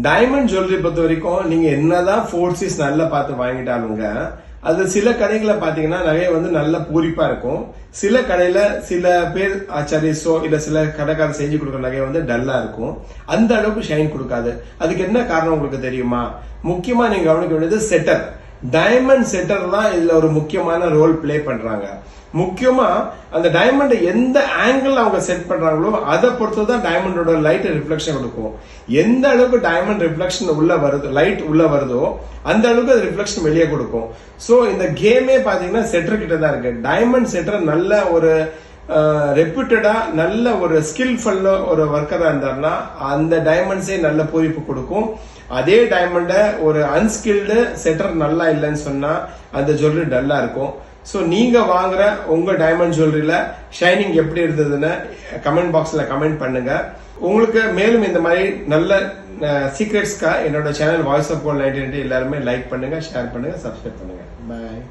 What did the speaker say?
Diamond jewellery பொறுத்த வரைக்கும் நீங்க என்னதான் 4Cs நல்லா பார்த்து வாங்கிட்டாலுங்க அது சில கடைகளை பாத்தீங்கன்னா நகை வந்து நல்ல பூரிப்பா இருக்கும். சில கடையில சில பேர் ஆச்சாரியஸோ இல்ல சில கடைக்காரர் செஞ்சு கொடுக்குற நகை வந்து டல்லா இருக்கும். அந்த அளவுக்கு ஷைன் கொடுக்காது. அதுக்கு என்ன காரணம் உங்களுக்கு தெரியுமா? முக்கியமா நீங்க கவனிக்க வேண்டியது செட்டர். டைமண்ட் செட்டர் தான் இதுல ஒரு முக்கியமான ரோல் பிளே பண்றாங்க. முக்கியமா அந்த டைமண்ட் எந்த ஆங்கிள் அவங்க செட் பண்றாங்களோ அதை பொறுத்துதான் டைமண்டோட லைட் ரிஃப்ளெக்ஷன் கொடுக்கும். எந்த அளவுக்கு டைமண்ட் ரிஃப்ளெக்ஷன் உள்ள வருது, லைட் உள்ள வருதோ அந்த அளவுக்கு அது ரிஃப்ளெக்ஷன் வெளியே கொடுக்கும். சோ இந்த கேமே பாத்தீங்கன்னா செட்டர் கிட்ட தான் இருக்கு. டைமண்ட் செட்டர் நல்ல ஒரு ரெப்யூட்டடா நல்ல ஒரு ஸ்கில்ஃபுல்ல ஒரு ஒர்க்கரா இருந்தாருன்னா அந்த டைமண்ட்ஸே நல்ல பூரிப்பு கொடுக்கும். அதே டைமண்ட ஒரு அன்ஸ்கில்டு செட்டர் நல்லா இல்லைன்னு சொன்னா அந்த ஜுவல்லரி டல்லா இருக்கும். சோ நீங்க வாங்குற உங்க டைமண்ட் ஜுவல்லரியில ஷைனிங் எப்படி இருந்ததுன்னு கமெண்ட் பாக்ஸ்ல கமெண்ட் பண்ணுங்க. உங்களுக்கு மேலும் இந்த மாதிரி நல்ல சீக்ரெட்ஸ்க்கா என்னோட சேனல் வாய்ஸ் ஆஃப் கோல்ட் 19 எல்லாருமே லைக் பண்ணுங்க, ஷேர் பண்ணுங்க, சப்ஸ்கிரைப் பண்ணுங்க. பாய்.